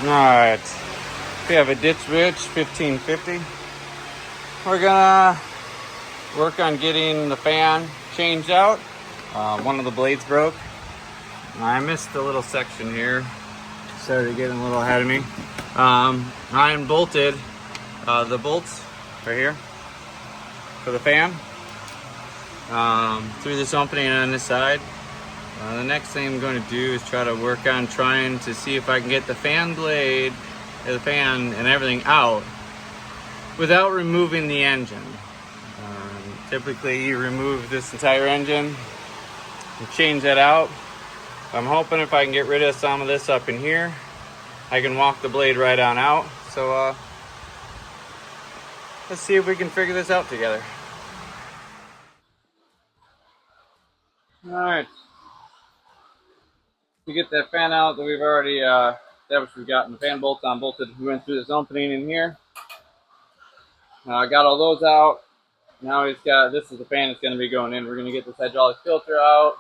Alright, we have a Ditch Witch 1550. We're gonna work on getting the fan changed out. One of the blades broke. I missed a little section here. Started getting a little ahead of me. Ryan bolted the bolts right here for the fan through this opening on this side. The next thing I'm going to do is try to work on trying to see if I can get the fan blade, the fan and everything out without removing the engine. Typically you remove this entire engine and change that out. I'm hoping if I can get rid of some of this up in here, I can walk the blade right on out. So let's see if we can figure this out together. Alright. To get that fan out that we've already established we've gotten the fan bolts unbolted. We went through this opening in here. Got all those out. Now he's got, this is the fan that's going to be going in. We're going to get this hydraulic filter out,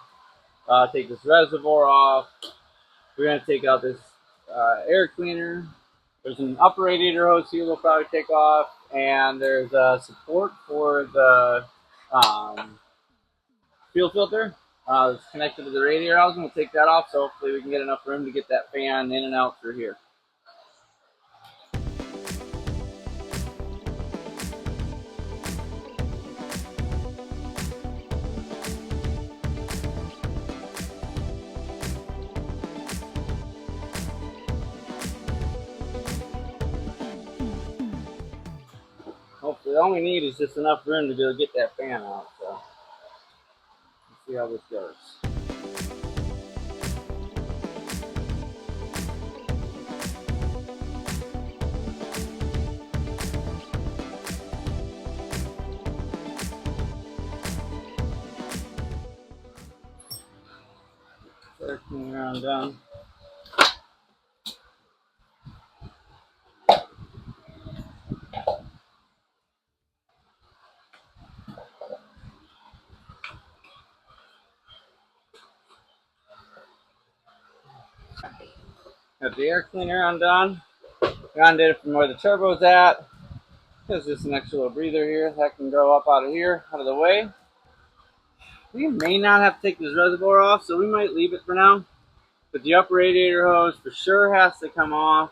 take this reservoir off. We're going to take out this air cleaner. There's an upper radiator hose here we'll probably take off, and there's a support for the fuel filter. It's connected to the radiator housing. We'll take that off, so hopefully we can get enough room to get that fan in and out through here. Hopefully all we need is just enough room to be able to get that fan out. So let's see how this goes. Circling around down. Got the air cleaner undone. Undid it from where the turbo's at. There's just an extra little breather here that can go up out of here, out of the way. We may not have to take this reservoir off, so we might leave it for now. But the upper radiator hose for sure has to come off.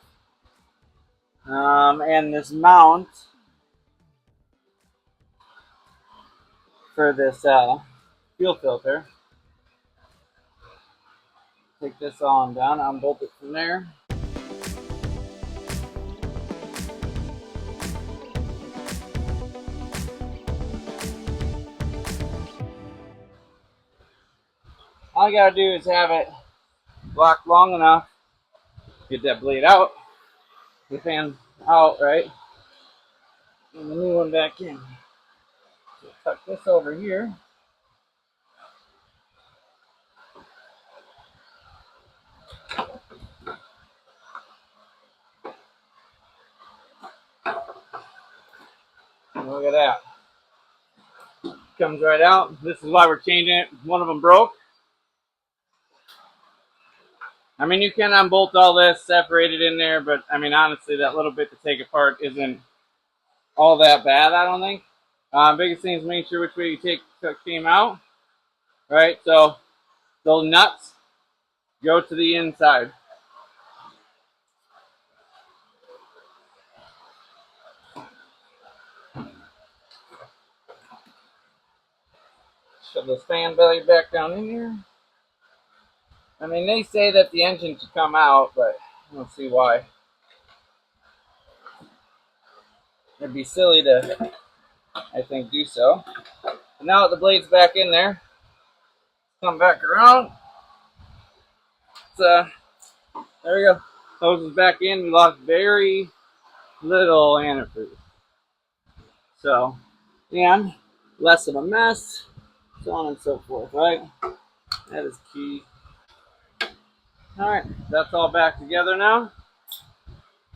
And this mount for this fuel filter. Take this on down, unbolt it from there. All I gotta do is have it locked long enough, get that blade out, the fan out, right? And the new one back in. So tuck this over here. And look at that. Comes right out. This is why we're changing it. One of them broke. I mean, you can unbolt all this, separate it in there, but I mean, honestly, that little bit to take apart isn't all that bad, I don't think. Biggest thing is make sure which way you take the seam out, right? So those nuts go to the inside. Shove this fan belly back down in here. I mean, they say that the engine should come out, but I don't see why. It'd be silly to, I think, do so. And now that the blade's back in there, come back around. There we go. Hose is back in. We lost very little antifreeze. So, and less of a mess, so on and so forth, right? That is key. Alright, that's all back together now.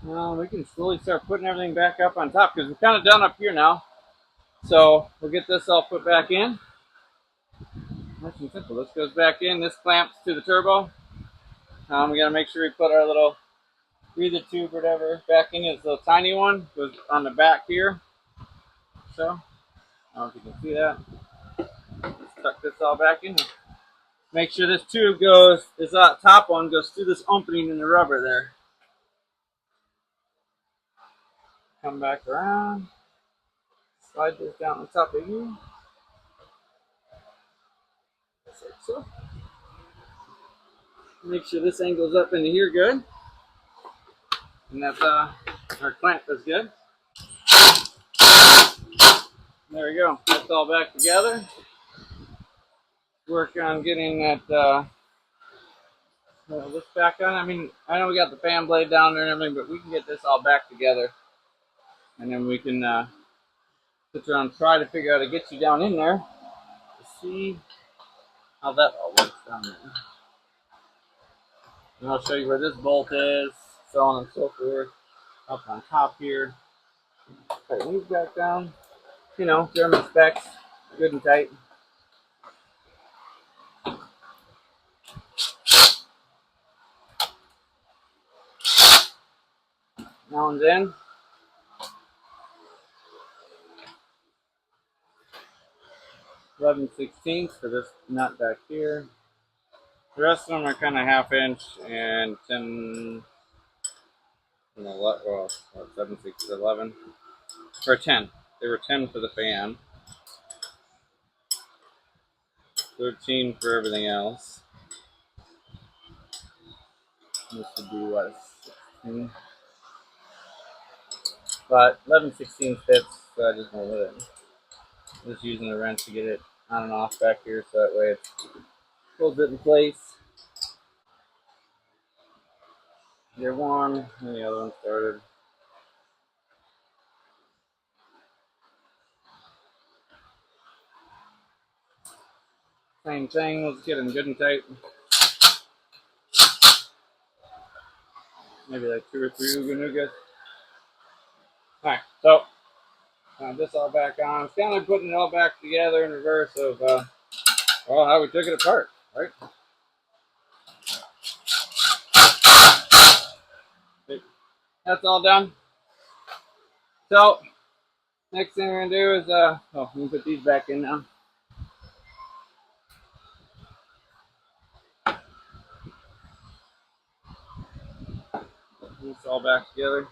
We can slowly start putting everything back up on top because we're kind of done up here now. So we'll get this all put back in. Nice and simple. This goes back in. This clamps to the turbo. We got to make sure we put our little breather tube, whatever, back in. This little tiny one goes on the back here. So, I don't know if you can see that. Let's tuck this all back in. Make sure this tube goes, this top one goes through this opening in the rubber there. Come back around. Slide this down on top of you. Just like so. Make sure this angle's up into here good. And that our clamp is good. There we go. That's all back together. Work on getting that this back on. I mean, I know we got the fan blade down there and everything, but we can get this all back together. And then we can sit around and try to figure out how to get you down in there to see how that all works down there. And I'll show you where this bolt is, so on and so forth. Up on top here. Tighten these back down. You know, German specs, good and tight. That one's in. (11/16) for this nut back here. The rest of them are kind of 1/2 inch and 10. Well, 7, 6, 11 or 10. They were 10 for the fan. 13 for everything else. This would be what, 16. But 11/16 fits, so I just went with it. Just using a wrench to get it on and off back here, so that way it holds it in place. Gear 1, and the other one started. Same thing, let's get them good and tight. Maybe like 2 or 3 Ooga Noogas. Alright, so this all back on. It's kind of putting it all back together in reverse of how we took it apart, right? That's all done. So next thing we're gonna do is I'm gonna put these back in now. This all back together.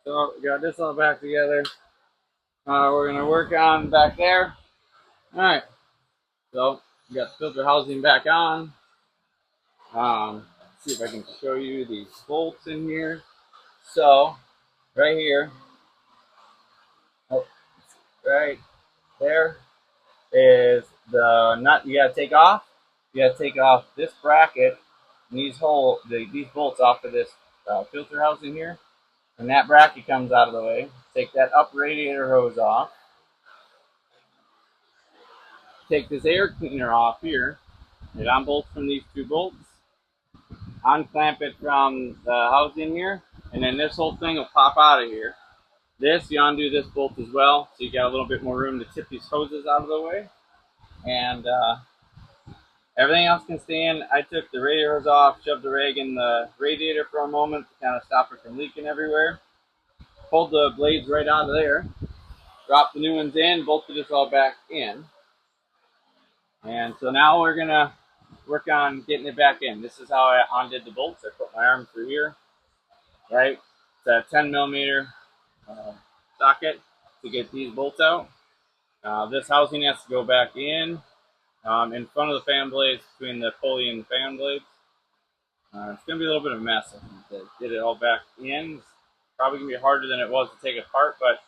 So we got this all back together. We're gonna work on back there. All right. So we got the filter housing back on. See if I can show you these bolts in here. So right here, right there is the nut you gotta take off. You gotta take off this bracket and these bolts off of this filter housing here, and that bracket comes out of the way. Take that up radiator hose off. Take this air cleaner off here. It unbolts from these 2 bolts. Unclamp it from the housing here, and then this whole thing will pop out of here. This, you undo this bolt as well, so you got a little bit more room to tip these hoses out of the way. And everything else can stay in. I took the radiator hose off, shoved the rag in the radiator for a moment to kind of stop it from leaking everywhere. Pulled the blades right out of there. Dropped the new ones in, bolted this all back in. And so now we're going to work on getting it back in. This is how I undid the bolts. I put my arm through here, right? It's a 10 millimeter socket to get these bolts out. This housing has to go back in front of the fan blades, between the pulley and the fan blades. It's going to be a little bit of a mess to get it all back in. It's probably going to be harder than it was to take it apart, but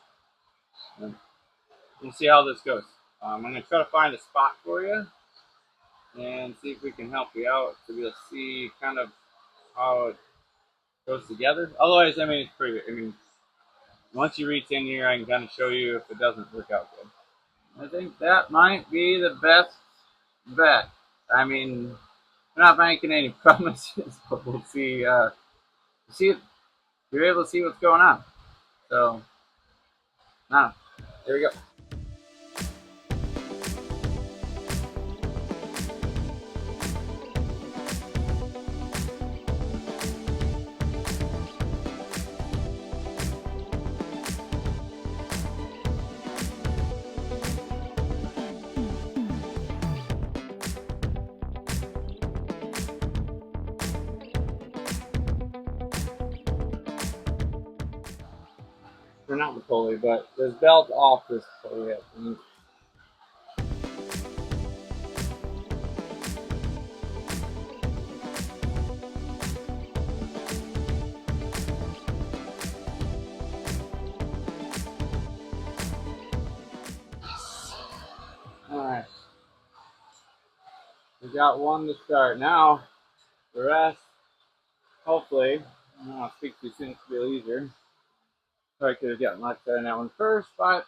we'll see how this goes. I'm going to try to find a spot for you and see if we can help you out to be able to see kind of how it goes together. Otherwise, I mean, it's pretty good. I mean, once you reach in here, I can kind of show you if it doesn't work out good. I think that might be the best bet. I mean, we're not making any promises, but we'll see. See if you're able to see what's going on. So, there we go. or not the pulley, but there's belt off this pulley. Alright, we got one to start. Now, the rest, hopefully, I don't want to speak too soon, it's a bit easier. Probably could have gotten Loctite on that one first, but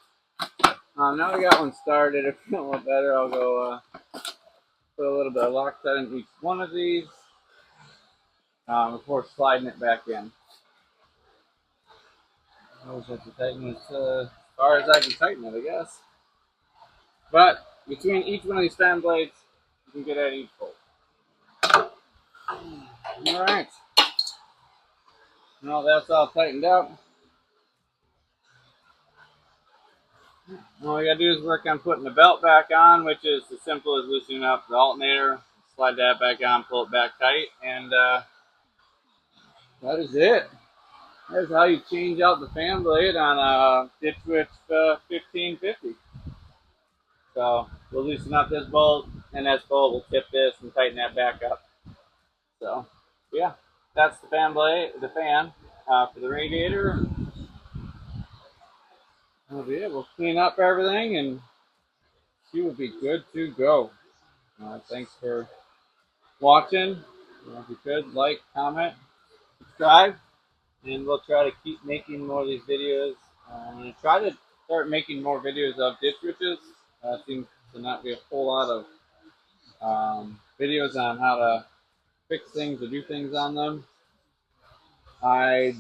now we got one started. If you want better, I'll go put a little bit of Loctite in each one of these before sliding it back in. I always have to tighten this as far as I can tighten it, I guess. But between each one of these fan blades, you can get at each bolt. Alright. Now that's all tightened up. All we gotta do is work on putting the belt back on, which is as simple as loosening up the alternator, slide that back on, pull it back tight, and that is it. That is how you change out the fan blade on a Ditch Witch 1550. So we'll loosen up this bolt, and this bolt will tip this and tighten that back up. So yeah, that's the fan blade, the fan for the radiator. That'll be it. We'll clean up everything, and she will be good to go. Thanks for watching. If you could, like, comment, subscribe, and we'll try to keep making more of these videos. I'm going to try to start making more videos of ditch witches. Seems to not be a whole lot of videos on how to fix things or do things on them. I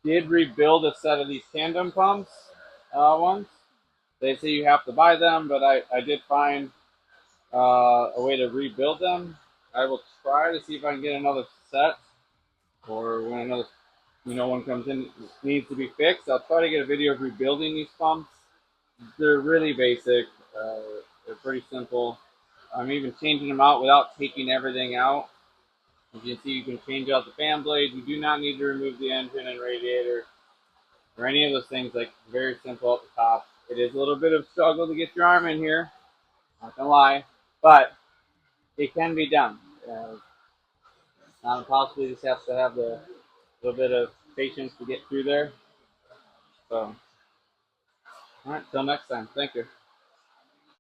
did rebuild a set of these tandem pumps once. They say you have to buy them, but I did find a way to rebuild them. I will try to see if I can get another set, or when another one comes in needs to be fixed. I'll try to get a video of rebuilding these pumps. They're really basic. They're pretty simple. I'm even changing them out without taking everything out. As you can see, you can change out the fan blade. You do not need to remove the engine and radiator or any of those things. Like, very simple at the top. It is a little bit of a struggle to get your arm in here, not gonna lie, but it can be done. It's not impossible. You just have to have the little bit of patience to get through there. So, all right, till next time. Thank you.